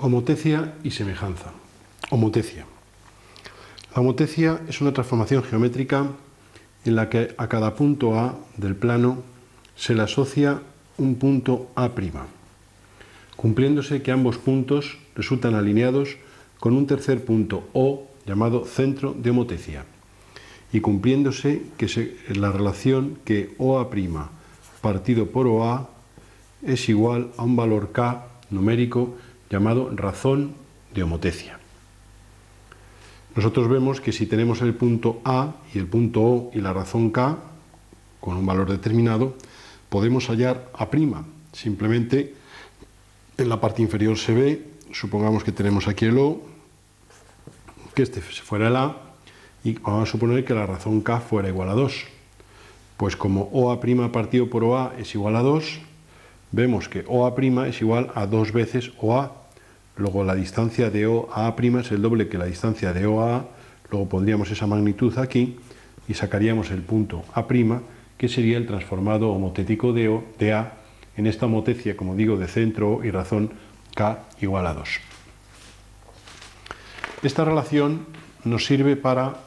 Homotecia y semejanza. Homotecia. La homotecia es una transformación geométrica en la que a cada punto A del plano se le asocia un punto A', cumpliéndose que ambos puntos resultan alineados con un tercer punto O llamado centro de homotecia, y cumpliéndose que la relación que OA' partido por OA es igual a un valor K numérico llamado razón de homotecia. Nosotros vemos que si tenemos el punto A y el punto O y la razón K con un valor determinado, podemos hallar A'. Simplemente en la parte inferior se ve, supongamos que tenemos aquí el O, que este fuera el A, y vamos a suponer que la razón K fuera igual a 2. Pues como OA' partido por OA es igual a 2, vemos que OA' es igual a 2 veces OA. Luego la distancia de OA' es el doble que la distancia de OA, luego pondríamos esa magnitud aquí y sacaríamos el punto A', que sería el transformado homotético de A en esta homotecia, como digo, de centro O y razón K igual a 2. Esta relación nos sirve para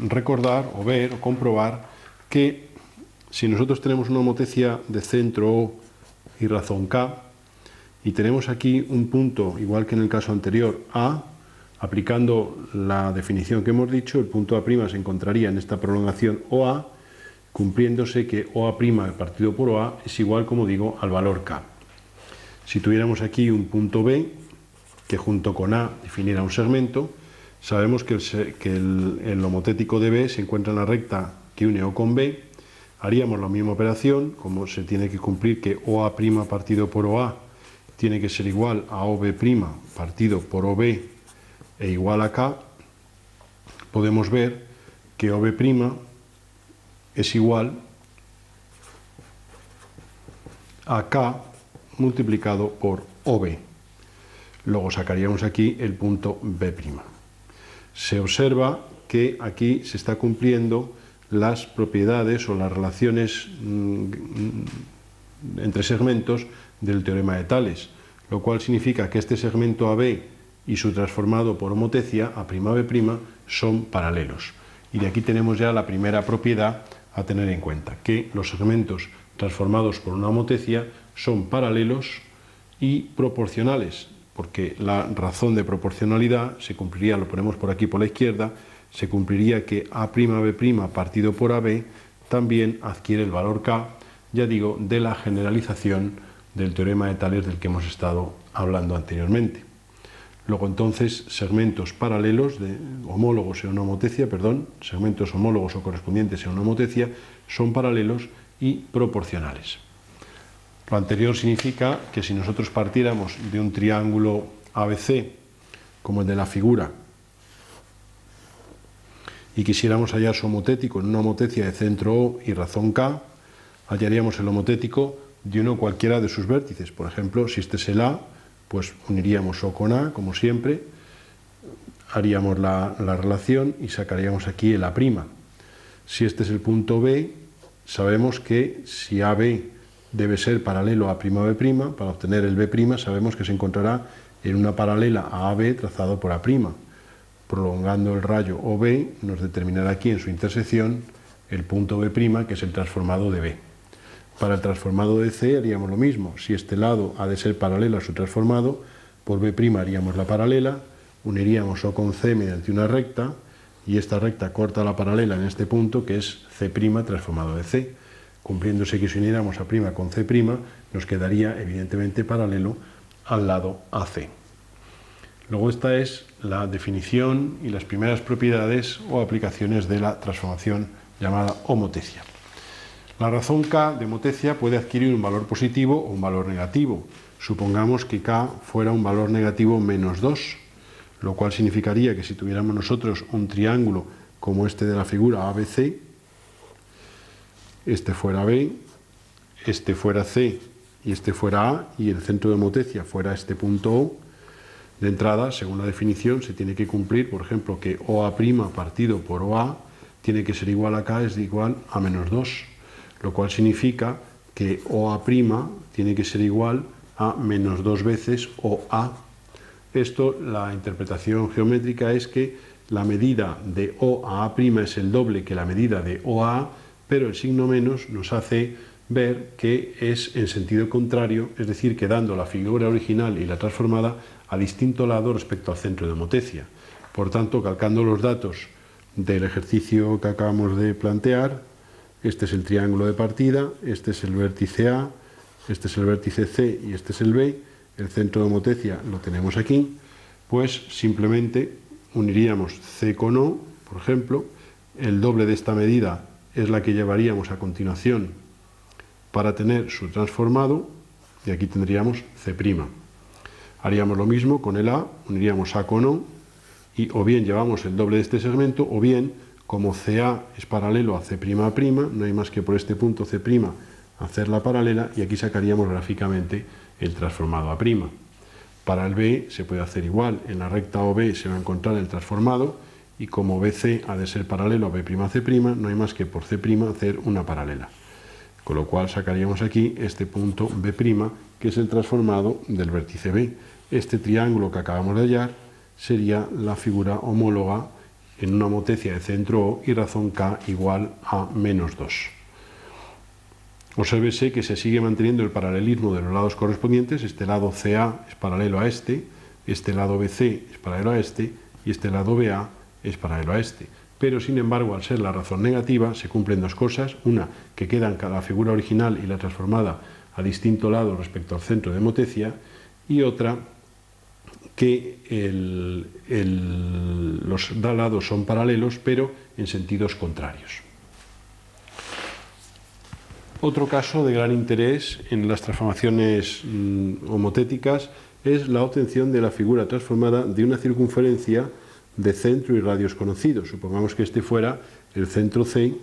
recordar o ver o comprobar que si nosotros tenemos una homotecia de centro O y razón K, y tenemos aquí un punto, igual que en el caso anterior, A, aplicando la definición que hemos dicho, el punto A' se encontraría en esta prolongación OA, cumpliéndose que OA' partido por OA es igual, como digo, al valor K. Si tuviéramos aquí un punto B, que junto con A definiera un segmento, sabemos que el homotético de B se encuentra en la recta que une O con B. Haríamos la misma operación, como se tiene que cumplir que OA' partido por OA tiene que ser igual a OB' partido por OB e igual a K, podemos ver que OB' es igual a K multiplicado por OB. Luego sacaríamos aquí el punto B'. Se observa que aquí se está cumpliendo las propiedades o las relaciones entre segmentos del teorema de Tales, lo cual significa que este segmento AB y su transformado por homotecia, A'B', son paralelos. Y de aquí tenemos ya la primera propiedad a tener en cuenta, que los segmentos transformados por una homotecia son paralelos y proporcionales, porque la razón de proporcionalidad se cumpliría, lo ponemos por aquí por la izquierda, se cumpliría que A'B' partido por AB también adquiere el valor K, ya digo, de la generalización del teorema de Tales del que hemos estado hablando anteriormente. Luego entonces segmentos paralelos, homólogos en una homotecia, segmentos homólogos o correspondientes en una homotecia son paralelos y proporcionales. Lo anterior significa que si nosotros partiéramos de un triángulo ABC, como el de la figura, y quisiéramos hallar su homotético en una homotecia de centro O y razón K, hallaríamos el homotético de uno cualquiera de sus vértices. Por ejemplo, si este es el A, pues uniríamos O con A, como siempre, haríamos la relación y sacaríamos aquí el A'. Si este es el punto B, sabemos que si AB debe ser paralelo a A'B', para obtener el B', sabemos que se encontrará en una paralela a AB trazado por A'. Prolongando el rayo OB nos determinará aquí en su intersección el punto B', que es el transformado de B. Para el transformado de C haríamos lo mismo. Si este lado ha de ser paralelo a su transformado, por B' haríamos la paralela, uniríamos O con C mediante una recta, y esta recta corta la paralela en este punto, que es C' transformado de C. Cumpliéndose que si uniéramos A' con C', nos quedaría evidentemente paralelo al lado AC. Luego esta es la definición y las primeras propiedades o aplicaciones de la transformación llamada homotecia. La razón K de homotecia puede adquirir un valor positivo o un valor negativo. Supongamos que K fuera un valor negativo menos 2, lo cual significaría que si tuviéramos nosotros un triángulo como este de la figura ABC, este fuera B, este fuera C y este fuera A, y el centro de homotecia fuera este punto O, de entrada, según la definición, se tiene que cumplir, por ejemplo, que OA' partido por OA tiene que ser igual a K, es igual a menos 2, lo cual significa que OA' tiene que ser igual a menos 2 veces OA. esto, la interpretación geométrica es que la medida de O a A' es el doble que la medida de O a A, pero el signo menos nos hace ver que es en sentido contrario, es decir, quedando la figura original y la transformada a distinto lado respecto al centro de homotecia. Por tanto, calcando los datos del ejercicio que acabamos de plantear, este es el triángulo de partida, este es el vértice A, este es el vértice C y este es el B, el centro de homotecia lo tenemos aquí, pues simplemente uniríamos C con O, por ejemplo, el doble de esta medida es la que llevaríamos a continuación para tener su transformado, y aquí tendríamos C'. Haríamos lo mismo con el A, uniríamos A con O, y o bien llevamos el doble de este segmento, o bien, como CA es paralelo a C'', no hay más que por este punto C' hacer la paralela, y aquí sacaríamos gráficamente el transformado A'. Para el B se puede hacer igual, en la recta OB se va a encontrar el transformado, y como BC ha de ser paralelo a B'C', no hay más que por C' hacer una paralela. Con lo cual sacaríamos aquí este punto B', que es el transformado del vértice B. Este triángulo que acabamos de hallar sería la figura homóloga en una homotecia de centro O y razón K igual a -2. Obsérvese que se sigue manteniendo el paralelismo de los lados correspondientes. Este lado CA es paralelo a este lado BC es paralelo a este, y este lado BA es paralelo a este. Pero, sin embargo, al ser la razón negativa, se cumplen dos cosas. Una, que quedan la figura original y la transformada a distinto lado respecto al centro de homotecia, y otra, que los lados son paralelos, pero en sentidos contrarios. Otro caso de gran interés en las transformaciones homotéticas es la obtención de la figura transformada de una circunferencia de centro y radios conocidos. Supongamos que este fuera el centro C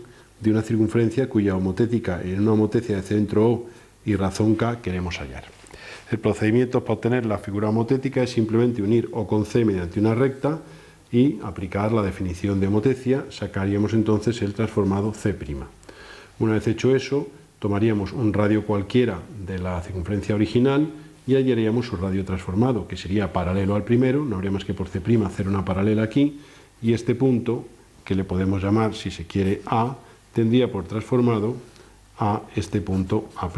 de una circunferencia cuya homotética en una homotecia de centro O y razón K queremos hallar. El procedimiento para obtener la figura homotética es simplemente unir O con C mediante una recta y aplicar la definición de homotecia. Sacaríamos entonces el transformado C'. Una vez hecho eso, tomaríamos un radio cualquiera de la circunferencia original y hallaríamos su radio transformado, que sería paralelo al primero, no habría más que por C' hacer una paralela aquí, y este punto, que le podemos llamar, si se quiere, A, tendría por transformado a este punto A',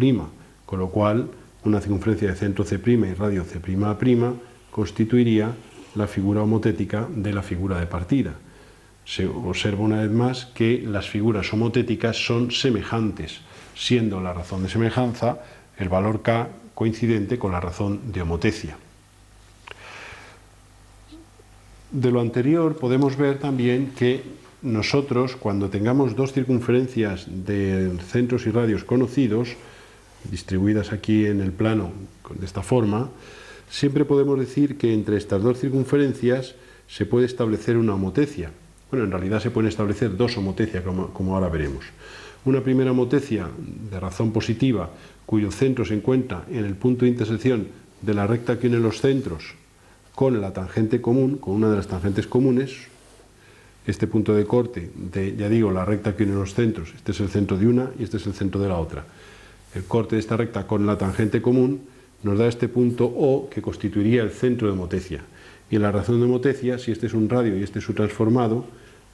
con lo cual una circunferencia de centro C' y radio C'A' constituiría la figura homotética de la figura de partida. Se observa una vez más que las figuras homotéticas son semejantes, siendo la razón de semejanza el valor K coincidente con la razón de homotecia. De lo anterior podemos ver también que nosotros, cuando tengamos dos circunferencias de centros y radios conocidos, distribuidas aquí en el plano de esta forma, siempre podemos decir que entre estas dos circunferencias se puede establecer una homotecia. Bueno, en realidad se pueden establecer dos homotecias, como ahora veremos. Una primera homotecia de razón positiva, cuyo centro se encuentra en el punto de intersección de la recta que une los centros con la tangente común, con una de las tangentes comunes. Este punto de corte de, ya digo, la recta que une los centros, este es el centro de una y este es el centro de la otra. El corte de esta recta con la tangente común nos da este punto O, que constituiría el centro de homotecia. Y en la razón de homotecia, si este es un radio y este es su transformado,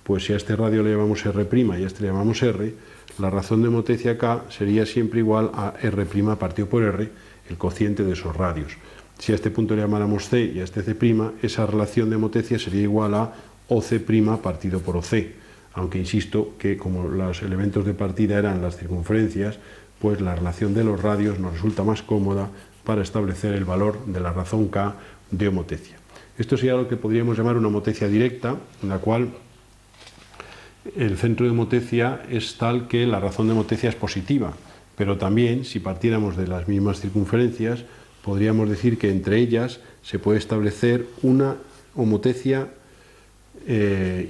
pues si a este radio le llamamos R' y a este le llamamos R, la razón de homotecia K sería siempre igual a R' partido por R, el cociente de esos radios. Si a este punto le llamáramos C y a este C', esa relación de homotecia sería igual a OC' partido por OC. Aunque insisto que como los elementos de partida eran las circunferencias, pues la relación de los radios nos resulta más cómoda para establecer el valor de la razón K de homotecia. Esto sería lo que podríamos llamar una homotecia directa, en la cual el centro de homotecia es tal que la razón de homotecia es positiva, pero también, si partiéramos de las mismas circunferencias, podríamos decir que entre ellas se puede establecer una homotecia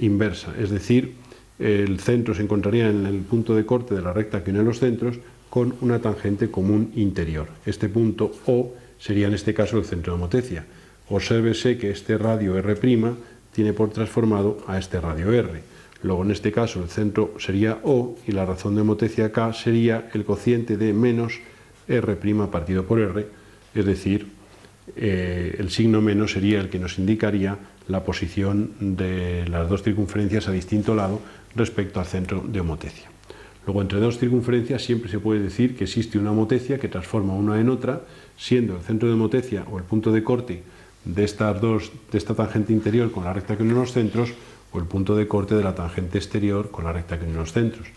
inversa, es decir, el centro se encontraría en el punto de corte de la recta que une los centros con una tangente común interior. Este punto O sería en este caso el centro de homotecia. Obsérvese que este radio R' tiene por transformado a este radio R. Luego, en este caso, el centro sería O y la razón de homotecia K sería el cociente de menos R' partido por R, es decir, el signo menos sería el que nos indicaría la posición de las dos circunferencias a distinto lado respecto al centro de homotecia. Luego, entre dos circunferencias siempre se puede decir que existe una homotecia que transforma una en otra, siendo el centro de homotecia o el punto de corte de esta tangente interior con la recta que une los centros, o el punto de corte de la tangente exterior con la recta que une los centros.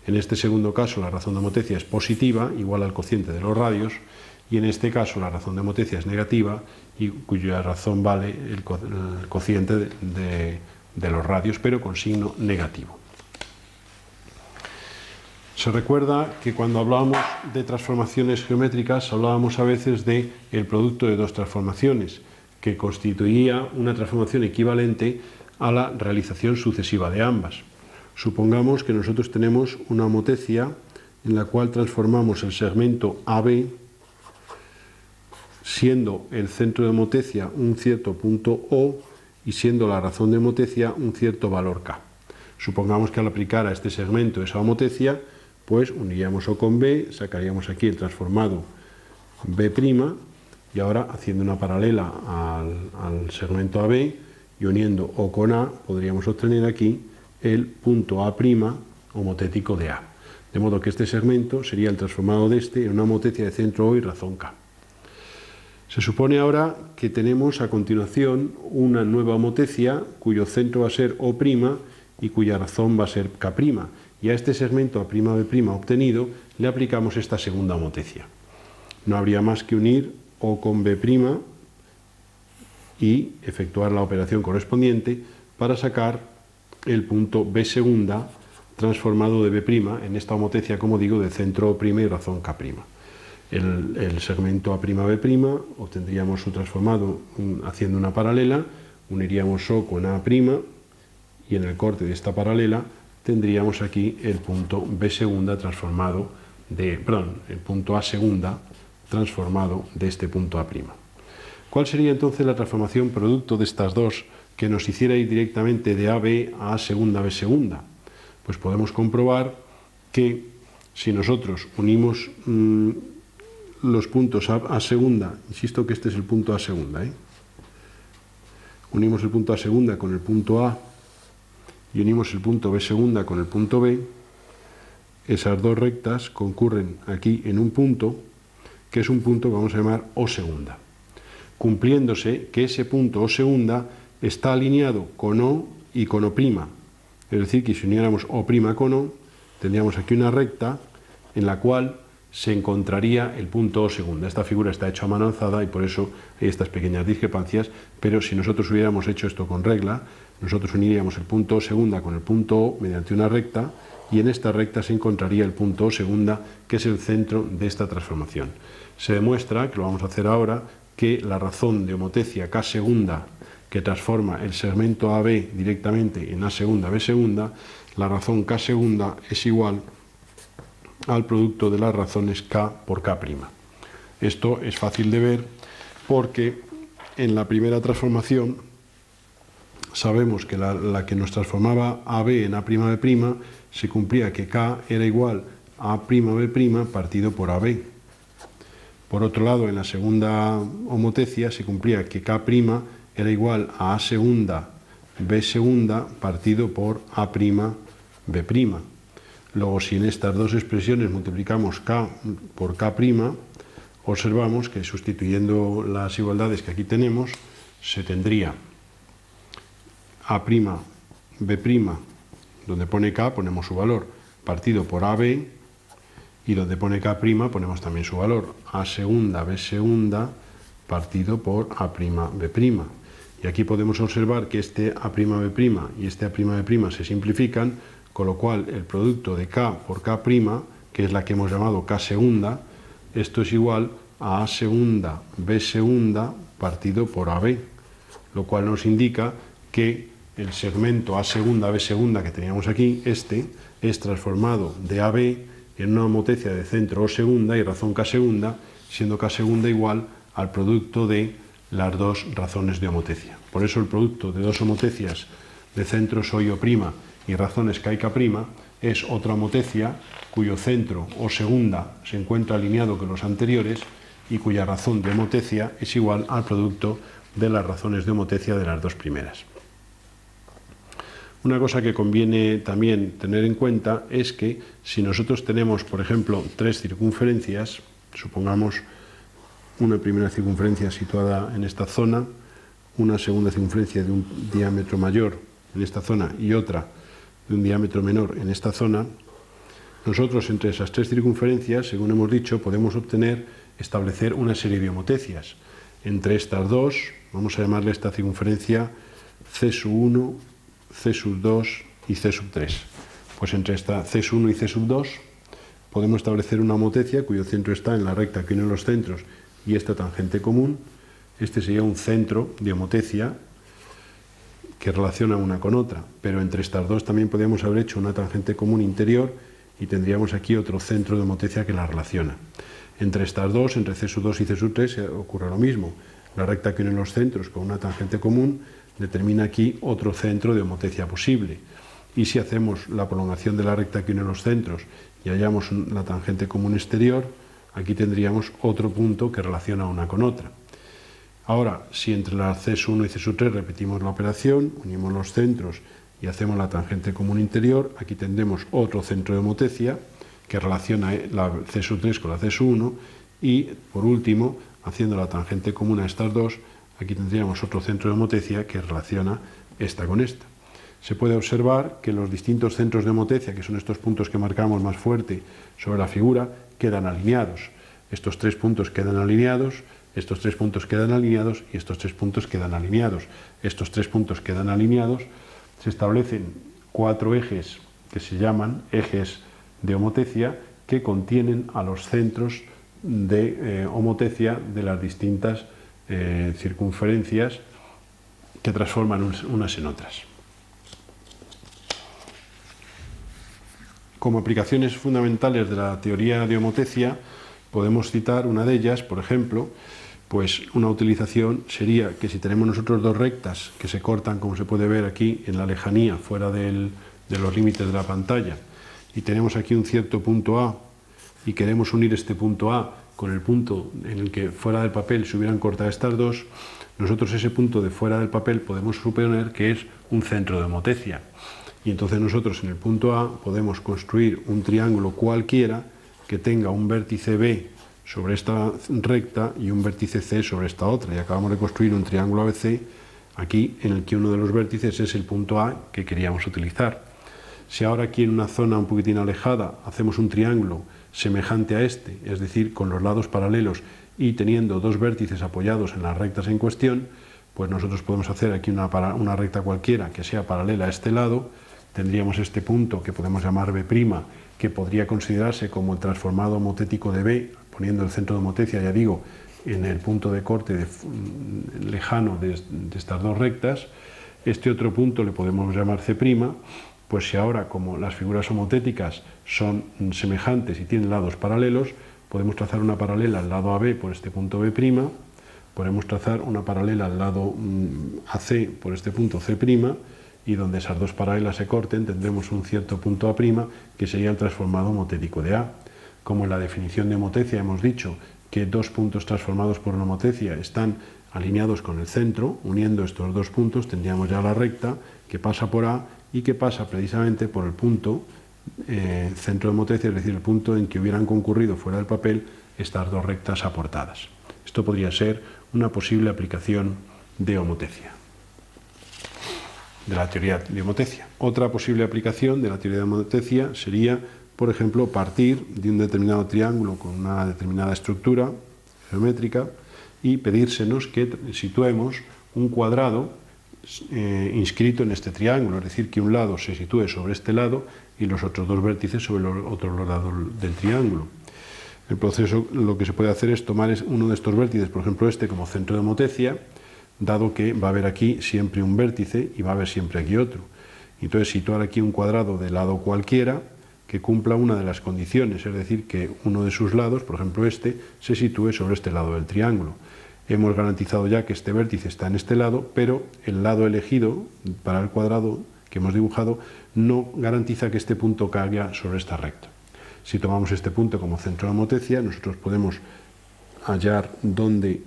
En este segundo caso, la razón de homotecia es positiva, igual al cociente de los radios, y en este caso la razón de homotecia es negativa, y cuya razón vale el cociente de los radios, pero con signo negativo. Se recuerda que cuando hablábamos de transformaciones geométricas hablábamos a veces de el producto de dos transformaciones, que constituía una transformación equivalente a la realización sucesiva de ambas. Supongamos que nosotros tenemos una homotecia en la cual transformamos el segmento AB, siendo el centro de homotecia un cierto punto O y siendo la razón de homotecia un cierto valor K. Supongamos que al aplicar a este segmento esa homotecia, pues uniríamos O con B, sacaríamos aquí el transformado B', y ahora haciendo una paralela al segmento AB y uniendo O con A, podríamos obtener aquí el punto A' homotético de A. De modo que este segmento sería el transformado de este en una homotecia de centro O y razón K. Se supone ahora que tenemos a continuación una nueva homotecia cuyo centro va a ser O' y cuya razón va a ser K'. Y a este segmento A'B' obtenido le aplicamos esta segunda homotecia. No habría más que unir O con B' y efectuar la operación correspondiente para sacar el punto B segunda transformado de B' en esta homotecia, como digo, de centro O' y razón K'. El segmento A'B' obtendríamos su transformado haciendo una paralela, uniríamos O con A' y en el corte de esta paralela tendríamos aquí el punto B segunda transformado el punto A segunda transformado de este punto A'. ¿Cuál sería entonces la transformación producto de estas dos que nos hiciera ir directamente de AB a A segunda, B segunda? Pues podemos comprobar que si nosotros unimos los puntos A segunda, insisto que este es el punto A segunda, unimos el punto A segunda con el punto A y unimos el punto B segunda con el punto B, esas dos rectas concurren aquí en un punto, que es un punto que vamos a llamar O segunda, cumpliéndose que ese punto O segunda está alineado con O y con O', es decir, que si uniéramos O' con O, tendríamos aquí una recta en la cual se encontraría el punto O segunda. Esta figura está hecha a mano alzada y por eso hay estas pequeñas discrepancias, pero si nosotros hubiéramos hecho esto con regla, nosotros uniríamos el punto O segunda con el punto O mediante una recta, y en esta recta se encontraría el punto O segunda, que es el centro de esta transformación. Se demuestra, que lo vamos a hacer ahora, que la razón de homotecia K segunda, que transforma el segmento AB directamente en A segunda, B segunda, la razón K segunda es igual al producto de las razones K por K'. Esto es fácil de ver porque en la primera transformación sabemos que la que nos transformaba AB en A'B' se cumplía que K era igual a A'B' partido por AB. Por otro lado, en la segunda homotecia se cumplía que K' era igual a A segunda, B segunda partido por A'B'. Luego, si en estas dos expresiones multiplicamos K por K', observamos que sustituyendo las igualdades que aquí tenemos, se tendría A'B', donde pone K ponemos su valor, partido por AB, y donde pone K' ponemos también su valor, A segunda, B segunda, partido por A'B'. Y aquí podemos observar que este A'B' y este A'B' se simplifican, con lo cual el producto de K por K', que es la que hemos llamado K segunda, esto es igual a A segunda, B segunda, partido por AB, lo cual nos indica que el segmento A segunda, B segunda que teníamos aquí, este, es transformado de AB en una homotecia de centro O segunda y razón K segunda, siendo K segunda igual al producto de las dos razones de homotecia. Por eso el producto de dos homotecias de centros O y O' y razones K y K' es otra homotecia cuyo centro O segunda se encuentra alineado con los anteriores y cuya razón de homotecia es igual al producto de las razones de homotecia de las dos primeras. Una cosa que conviene también tener en cuenta es que si nosotros tenemos, por ejemplo, tres circunferencias, supongamos una primera circunferencia situada en esta zona, una segunda circunferencia de un diámetro mayor en esta zona y otra de un diámetro menor en esta zona, nosotros entre esas tres circunferencias, según hemos dicho, podemos establecer una serie de homotecias. Entre estas dos, vamos a llamarle esta circunferencia C1, C2 y C3. Pues entre esta C1 y C2 podemos establecer una homotecia cuyo centro está en la recta que une los centros y esta tangente común. Este sería un centro de homotecia que relaciona una con otra, pero entre estas dos también podríamos haber hecho una tangente común interior y tendríamos aquí otro centro de homotecia que la relaciona. Entre estas dos, entre C2 y C3, ocurre lo mismo. La recta que une los centros con una tangente común determina aquí otro centro de homotecia posible. Y si hacemos la prolongación de la recta que une los centros y hallamos la tangente común exterior, aquí tendríamos otro punto que relaciona una con otra. Ahora, si entre la C1 y C3 repetimos la operación, unimos los centros y hacemos la tangente común interior, aquí tendremos otro centro de homotecia que relaciona la C3 con la C1 y, por último, haciendo la tangente común a estas dos, aquí tendríamos otro centro de homotecia que relaciona esta con esta. Se puede observar que los distintos centros de homotecia, que son estos puntos que marcamos más fuerte sobre la figura, quedan alineados. Estos tres puntos quedan alineados, estos tres puntos quedan alineados y estos tres puntos quedan alineados. Estos tres puntos quedan alineados. Se establecen cuatro ejes que se llaman ejes de homotecia que contienen a los centros de homotecia de las distintas circunferencias que transforman unas en otras. Como aplicaciones fundamentales de la teoría de homotecia podemos citar una de ellas, por ejemplo, pues una utilización sería que si tenemos nosotros dos rectas que se cortan, como se puede ver aquí, en la lejanía, fuera de los límites de la pantalla, y tenemos aquí un cierto punto A, y queremos unir este punto A con el punto en el que fuera del papel se hubieran cortado estas dos, nosotros ese punto de fuera del papel podemos suponer que es un centro de homotecia. Y entonces nosotros en el punto A podemos construir un triángulo cualquiera que tenga un vértice B sobre esta recta y un vértice C sobre esta otra. Y acabamos de construir un triángulo ABC aquí en el que uno de los vértices es el punto A que queríamos utilizar. Si ahora aquí en una zona un poquitín alejada hacemos un triángulo semejante a este, es decir, con los lados paralelos y teniendo dos vértices apoyados en las rectas en cuestión, pues nosotros podemos hacer aquí una recta cualquiera que sea paralela a este lado. Tendríamos este punto que podemos llamar B', que podría considerarse como el transformado homotético de B, poniendo el centro de homotecia, ya digo, en el punto de corte lejano de estas dos rectas. Este otro punto le podemos llamar C', pues si ahora, como las figuras homotéticas son semejantes y tienen lados paralelos, podemos trazar una paralela al lado AB por este punto B', podemos trazar una paralela al lado AC por este punto C', y donde esas dos paralelas se corten tendremos un cierto punto A', que sería el transformado homotético de A. Como en la definición de homotecia hemos dicho que dos puntos transformados por una homotecia están alineados con el centro, uniendo estos dos puntos tendríamos ya la recta que pasa por A y que pasa precisamente por el punto centro de homotecia, es decir, el punto en que hubieran concurrido fuera del papel estas dos rectas aportadas. Esto podría ser una posible aplicación de homotecia, de la teoría de homotecia. Otra posible aplicación de la teoría de homotecia sería, por ejemplo, partir de un determinado triángulo con una determinada estructura geométrica y pedírsenos que situemos un cuadrado inscrito en este triángulo, es decir, que un lado se sitúe sobre este lado y los otros dos vértices sobre los otros lados del triángulo. El proceso, lo que se puede hacer es tomar uno de estos vértices, por ejemplo este, como centro de homotecia, dado que va a haber aquí siempre un vértice y va a haber siempre aquí otro. Entonces situar aquí un cuadrado de lado cualquiera que cumpla una de las condiciones, es decir, que uno de sus lados, por ejemplo este, se sitúe sobre este lado del triángulo. Hemos garantizado ya que este vértice está en este lado, pero el lado elegido para el cuadrado que hemos dibujado no garantiza que este punto caiga sobre esta recta. Si tomamos este punto como centro de homotecia, nosotros podemos hallar dónde,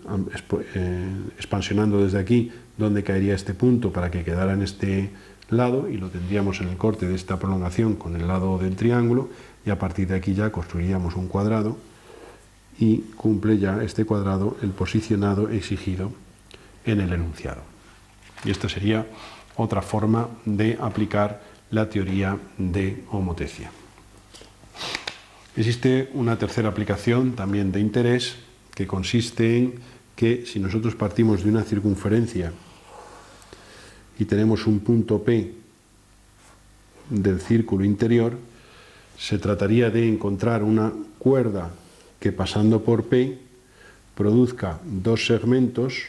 expansionando desde aquí, dónde caería este punto para que quedara en este lado, y lo tendríamos en el corte de esta prolongación con el lado del triángulo, y a partir de aquí ya construiríamos un cuadrado y cumple ya este cuadrado el posicionado exigido en el enunciado. Y esta sería otra forma de aplicar la teoría de homotecia. Existe una tercera aplicación también de interés, que consiste en que si nosotros partimos de una circunferencia y tenemos un punto P del círculo interior, se trataría de encontrar una cuerda que, pasando por P, produzca dos segmentos,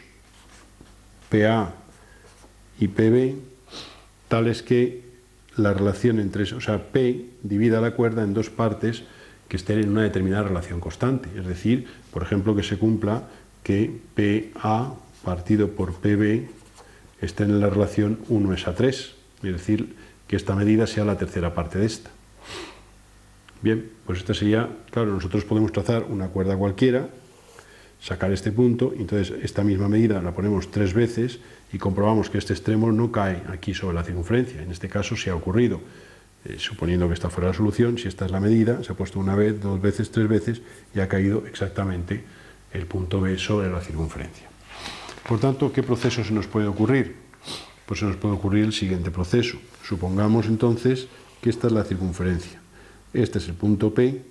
PA y PB, tales que la relación entre, o sea, P divida la cuerda en dos partes que estén en una determinada relación constante. Es decir, por ejemplo, que se cumpla que PA partido por PB esté en la relación 1:3, es decir, que esta medida sea la tercera parte de esta. Bien, pues esta sería, claro, nosotros podemos trazar una cuerda cualquiera, sacar este punto, y entonces esta misma medida la ponemos 3 veces y comprobamos que este extremo no cae aquí sobre la circunferencia. En este caso sí ha ocurrido, suponiendo que esta fuera la solución. Si esta es la medida, se ha puesto una vez, 2 veces, 3 veces y ha caído exactamente el punto B sobre la circunferencia. Por tanto, ¿qué proceso se nos puede ocurrir? Pues se nos puede ocurrir el siguiente proceso. Supongamos entonces que esta es la circunferencia. Este es el punto P.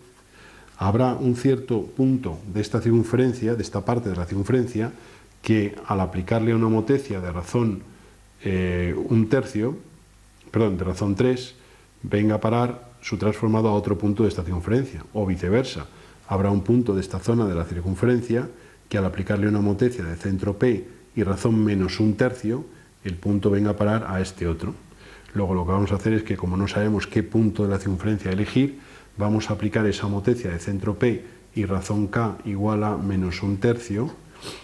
Habrá un cierto punto de esta circunferencia, de esta parte de la circunferencia, que al aplicarle una homotecia de razón de razón 3, venga a parar su transformado a otro punto de esta circunferencia, o viceversa. Habrá un punto de esta zona de la circunferencia que, al aplicarle una homotecia de centro P y razón menos 1/3, el punto venga a parar a este otro. Luego lo que vamos a hacer es que, como no sabemos qué punto de la circunferencia elegir, vamos a aplicar esa homotecia de centro P y razón K igual a menos 1/3,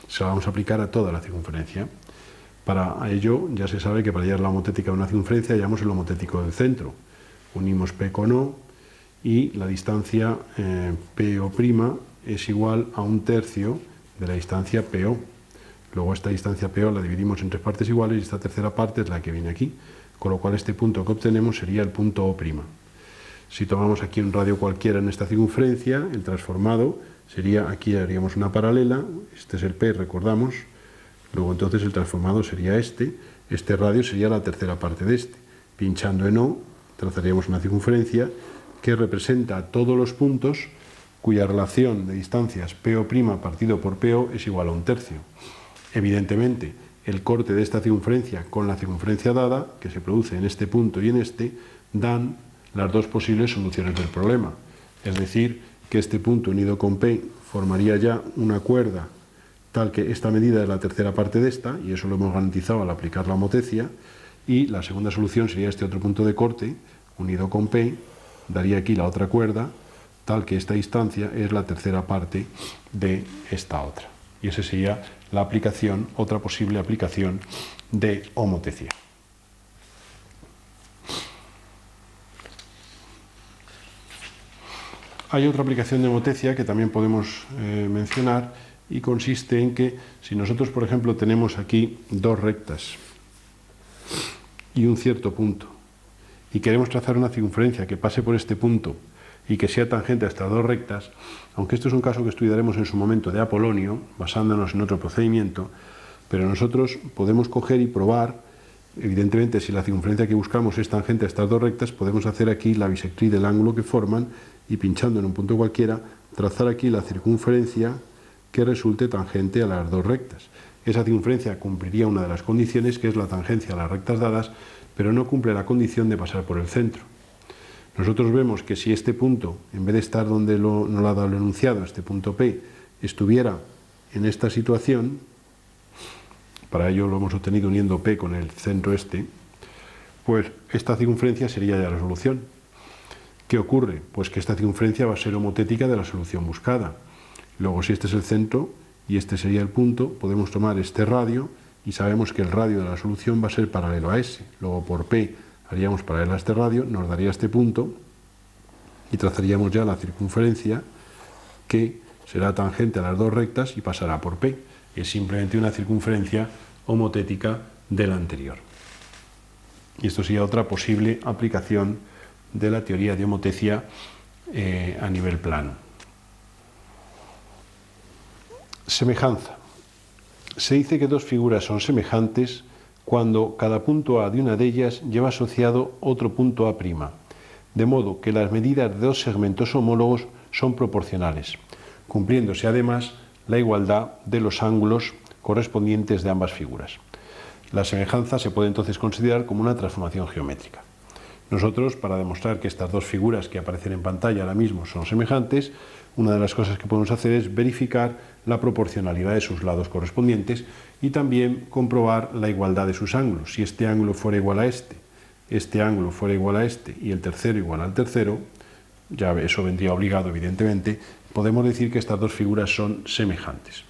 se la vamos a aplicar a toda la circunferencia. Para ello ya se sabe que para hallar la homotética de una circunferencia hallamos el homotético del centro. Unimos P con O y la distancia PO' es igual a 1/3 de la distancia PO. Luego esta distancia PO la dividimos en 3 partes iguales y esta tercera parte es la que viene aquí, con lo cual este punto que obtenemos sería el punto O'. Si tomamos aquí un radio cualquiera en esta circunferencia, el transformado sería, aquí haríamos una paralela, este es el P, recordamos, luego entonces el transformado sería este radio sería la tercera parte de este. Pinchando en O, trazaríamos una circunferencia que representa todos los puntos cuya relación de distancias PO' partido por PO es igual a 1/3. Evidentemente, el corte de esta circunferencia con la circunferencia dada, que se produce en este punto y en este, dan las dos posibles soluciones del problema. Es decir, que este punto unido con P formaría ya una cuerda tal que esta medida es la tercera parte de esta, y eso lo hemos garantizado al aplicar la homotecia, y la segunda solución sería este otro punto de corte unido con P, daría aquí la otra cuerda, tal que esta distancia es la tercera parte de esta otra. Y esa sería la aplicación, otra posible aplicación de homotecia. Hay otra aplicación de homotecia que también podemos mencionar, y consiste en que si nosotros, por ejemplo, tenemos aquí dos rectas y un cierto punto, y queremos trazar una circunferencia que pase por este punto y que sea tangente a estas dos rectas, aunque esto es un caso que estudiaremos en su momento de Apolonio, basándonos en otro procedimiento, pero nosotros podemos coger y probar, evidentemente, si la circunferencia que buscamos es tangente a estas dos rectas, podemos hacer aquí la bisectriz del ángulo que forman y, pinchando en un punto cualquiera, trazar aquí la circunferencia que resulte tangente a las dos rectas. Esa circunferencia cumpliría una de las condiciones, que es la tangencia a las rectas dadas, pero no cumple la condición de pasar por el centro. Nosotros vemos que si este punto, en vez de estar donde nos lo ha dado el enunciado, este punto P, estuviera en esta situación, para ello lo hemos obtenido uniendo P con el centro este, pues esta circunferencia sería ya la solución. ¿Qué ocurre? Pues que esta circunferencia va a ser homotética de la solución buscada. Luego, si este es el centro y este sería el punto, podemos tomar este radio y sabemos que el radio de la solución va a ser paralelo a ese. Luego, por P haríamos paralela a este radio, nos daría este punto y trazaríamos ya la circunferencia que será tangente a las dos rectas y pasará por P. Es simplemente una circunferencia homotética de la anterior. Y esto sería otra posible aplicación de la teoría de homotecia a nivel plano. Semejanza. Se dice que dos figuras son semejantes cuando cada punto A de una de ellas lleva asociado otro punto A', de modo que las medidas de dos segmentos homólogos son proporcionales, cumpliéndose además la igualdad de los ángulos correspondientes de ambas figuras. La semejanza se puede entonces considerar como una transformación geométrica. Nosotros, para demostrar que estas dos figuras que aparecen en pantalla ahora mismo son semejantes, una de las cosas que podemos hacer es verificar la proporcionalidad de sus lados correspondientes y también comprobar la igualdad de sus ángulos. Si este ángulo fuera igual a este ángulo fuera igual a este y el tercero igual al tercero, ya eso vendría obligado evidentemente, podemos decir que estas dos figuras son semejantes.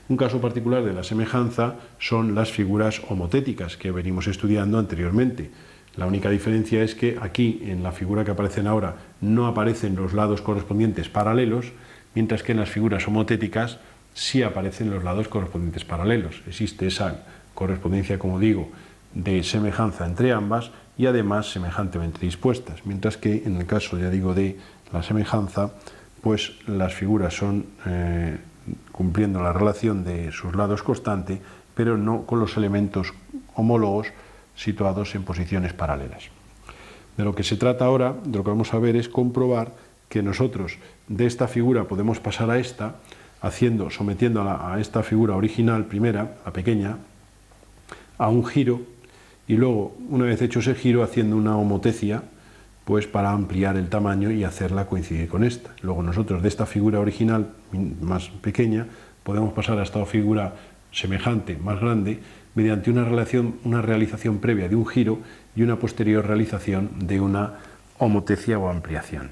Un caso particular de la semejanza son las figuras homotéticas que venimos estudiando anteriormente. La única diferencia es que aquí, en la figura que aparecen ahora, no aparecen los lados correspondientes paralelos, mientras que en las figuras homotéticas sí aparecen los lados correspondientes paralelos. Existe esa correspondencia, como digo, de semejanza entre ambas y además semejantemente dispuestas, mientras que en el caso, ya digo, de la semejanza, pues las figuras son cumpliendo la relación de sus lados constante, pero no con los elementos homólogos situados en posiciones paralelas. De lo que se trata ahora, de lo que vamos a ver, es comprobar que nosotros de esta figura podemos pasar a esta, sometiendo a esta figura original primera, la pequeña, a un giro, y luego, una vez hecho ese giro, haciendo una homotecia, pues para ampliar el tamaño y hacerla coincidir con esta. Luego nosotros de esta figura original más pequeña podemos pasar a esta figura semejante, más grande, mediante una realización previa de un giro y una posterior realización de una homotecia o ampliación.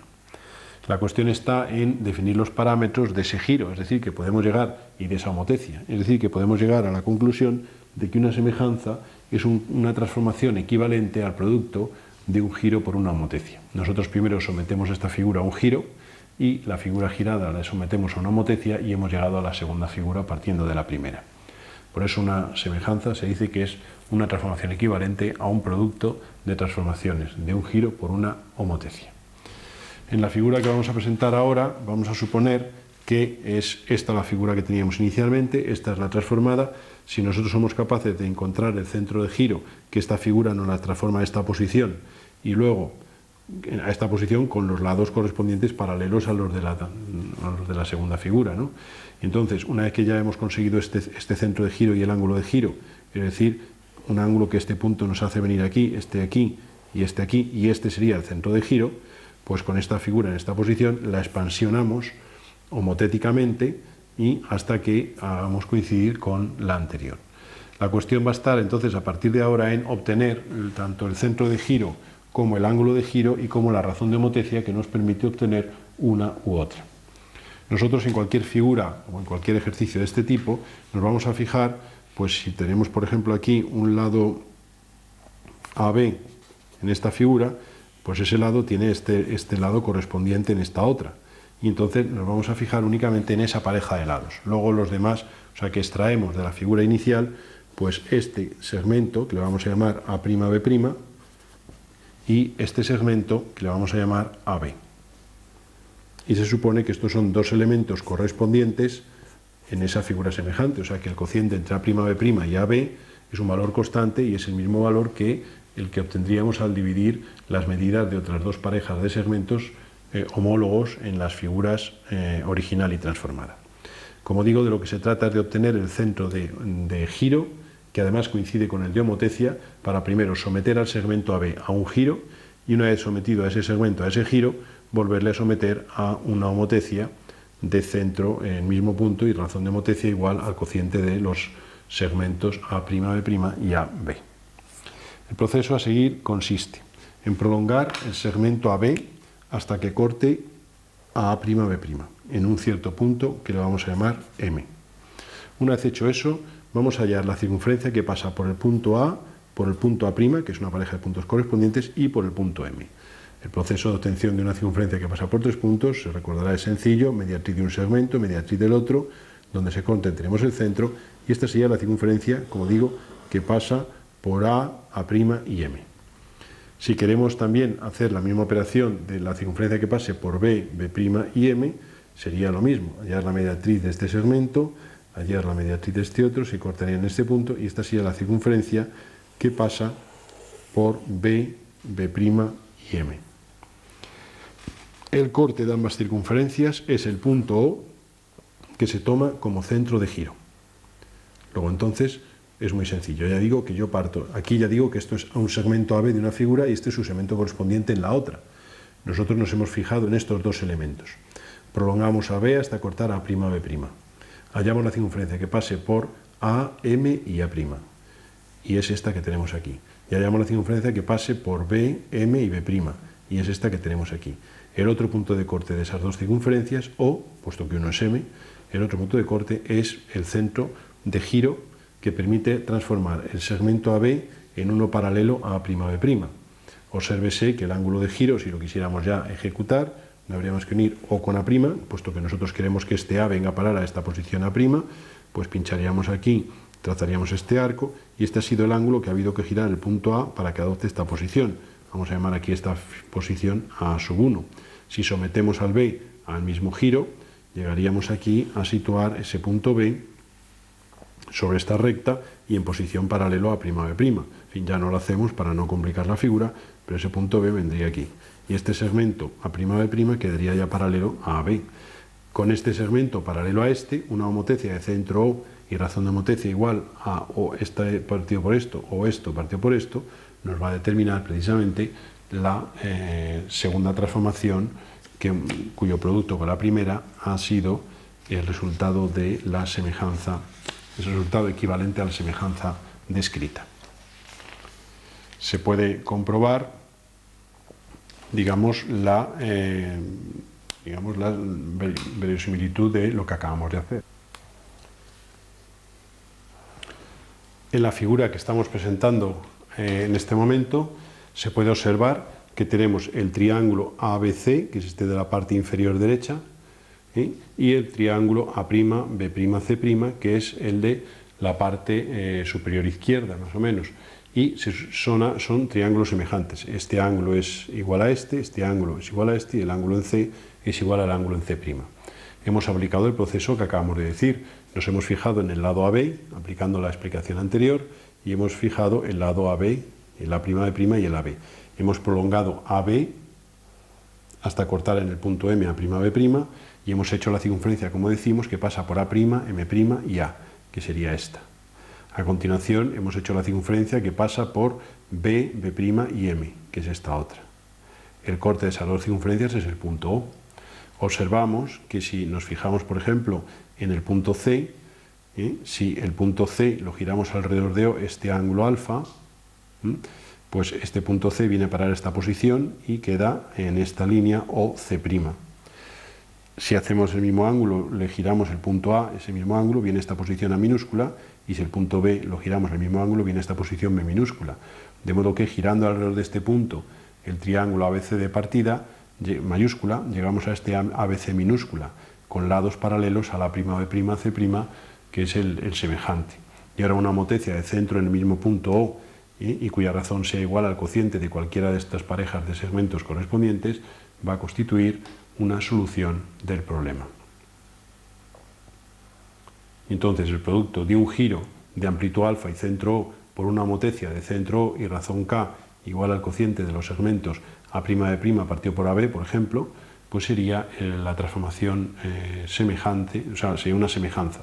La cuestión está en definir los parámetros de ese giro, es decir, que podemos llegar, y de esa homotecia, es decir, que podemos llegar a la conclusión de que una semejanza es una transformación equivalente al producto de un giro por una homotecia. Nosotros primero sometemos esta figura a un giro y la figura girada la sometemos a una homotecia y hemos llegado a la segunda figura partiendo de la primera. Por eso una semejanza se dice que es una transformación equivalente a un producto de transformaciones de un giro por una homotecia. En la figura que vamos a presentar ahora vamos a suponer que es esta la figura que teníamos inicialmente, esta es la transformada. Si nosotros somos capaces de encontrar el centro de giro, que esta figura nos la transforma a esta posición y luego a esta posición con los lados correspondientes paralelos a los de la segunda figura, ¿no? Entonces, una vez que ya hemos conseguido este centro de giro y el ángulo de giro, es decir, un ángulo que este punto nos hace venir aquí, y este sería el centro de giro, pues con esta figura en esta posición la expansionamos homotéticamente y hasta que hagamos coincidir con la anterior. La cuestión va a estar entonces a partir de ahora en obtener tanto el centro de giro como el ángulo de giro y como la razón de homotecia que nos permite obtener una u otra. Nosotros en cualquier figura o en cualquier ejercicio de este tipo nos vamos a fijar, pues si tenemos por ejemplo aquí un lado AB en esta figura, pues ese lado tiene este lado correspondiente en esta otra. Y entonces nos vamos a fijar únicamente en esa pareja de lados. Luego los demás, o sea que extraemos de la figura inicial, pues este segmento que le vamos a llamar A'B' y este segmento que le vamos a llamar AB. Y se supone que estos son dos elementos correspondientes en esa figura semejante, o sea que el cociente entre A'B' y AB es un valor constante y es el mismo valor que el que obtendríamos al dividir las medidas de otras dos parejas de segmentos homólogos en las figuras original y transformada. Como digo, de lo que se trata es de obtener el centro de giro, que además coincide con el de homotecia, para primero someter al segmento AB a un giro y una vez sometido a ese segmento, a ese giro, volverle a someter a una homotecia de centro en el mismo punto y razón de homotecia igual al cociente de los segmentos A'B' y AB. El proceso a seguir consiste en prolongar el segmento AB hasta que corte a A'B' en un cierto punto que le vamos a llamar M. Una vez hecho eso, vamos a hallar la circunferencia que pasa por el punto A, por el punto A', que es una pareja de puntos correspondientes, y por el punto M. El proceso de obtención de una circunferencia que pasa por 3 puntos, se recordará, es sencillo: mediatriz de un segmento, mediatriz del otro, donde se corten tenemos el centro, y esta sería la circunferencia, como digo, que pasa por A', A' y M. Si queremos también hacer la misma operación de la circunferencia que pase por B', B' y M, sería lo mismo: hallar la mediatriz de este segmento, hallar la mediatriz de este otro, se cortaría en este punto, y esta sería la circunferencia que pasa por B', B' y M. El corte de ambas circunferencias es el punto O, que se toma como centro de giro. Luego entonces es muy sencillo, ya digo que yo parto, aquí ya digo que esto es un segmento AB de una figura y este es su segmento correspondiente en la otra. Nosotros nos hemos fijado en estos dos elementos. Prolongamos AB hasta cortar A', B'. Hallamos la circunferencia que pase por A, M y A', y es esta que tenemos aquí. Y hallamos la circunferencia que pase por B, M y B', y es esta que tenemos aquí. El otro punto de corte de esas dos circunferencias, o, puesto que uno es M, el otro punto de corte es el centro de giro que permite transformar el segmento AB en uno paralelo a A'B'. Obsérvese que el ángulo de giro, si lo quisiéramos ya ejecutar, no habríamos que unir O con A', puesto que nosotros queremos que este A venga a parar a esta posición A', pues pincharíamos aquí, trazaríamos este arco, y este ha sido el ángulo que ha habido que girar el punto A para que adopte esta posición. Vamos a llamar aquí esta posición A'1. Si sometemos al B al mismo giro, llegaríamos aquí a situar ese punto B sobre esta recta y en posición paralelo a A'B'. En fin, ya no lo hacemos para no complicar la figura, pero ese punto B vendría aquí. Y este segmento A'B' quedaría ya paralelo a AB. Con este segmento paralelo a este, una homotecia de centro O y razón de homotecia igual a o este partido por esto o esto partido por esto, nos va a determinar precisamente la segunda transformación cuyo producto con la primera ha sido el resultado de la semejanza, el resultado equivalente a la semejanza descrita. Se puede comprobar, digamos, la verosimilitud de lo que acabamos de hacer. En la figura que estamos presentando en este momento se puede observar que tenemos el triángulo ABC, que es este de la parte inferior derecha, y el triángulo A'B', C', que es el de la parte superior izquierda, más o menos. Y son triángulos semejantes. Este ángulo es igual a este ángulo es igual a este, y el ángulo en C es igual al ángulo en C'. Hemos aplicado el proceso que acabamos de decir. Nos hemos fijado en el lado AB, aplicando la explicación anterior, y hemos fijado el lado AB, el A'B' y el AB. Hemos prolongado AB hasta cortar en el punto M A'B', y hemos hecho la circunferencia, como decimos, que pasa por A', M' y A, que sería esta. A continuación hemos hecho la circunferencia que pasa por B, B' y M, que es esta otra. El corte de esas dos circunferencias es el punto O. Observamos que si nos fijamos, por ejemplo, en el punto C, si el punto C lo giramos alrededor de O, este ángulo alfa, pues este punto C viene a parar esta posición y queda en esta línea OC'. Si hacemos el mismo ángulo, le giramos el punto A, ese mismo ángulo, viene esta posición A minúscula, y si el punto B lo giramos el mismo ángulo, viene esta posición B minúscula. De modo que girando alrededor de este punto el triángulo ABC de partida, mayúscula, llegamos a este ABC minúscula, con lados paralelos a la A'B', C', que es el semejante. Y ahora una homotecia de centro en el mismo punto O, y cuya razón sea igual al cociente de cualquiera de estas parejas de segmentos correspondientes, va a constituir una solución del problema. Entonces, el producto de un giro de amplitud alfa y centro O por una homotecia de centro O y razón K igual al cociente de los segmentos A'B' partido por AB, por ejemplo, pues sería la transformación semejante, o sea, sería una semejanza.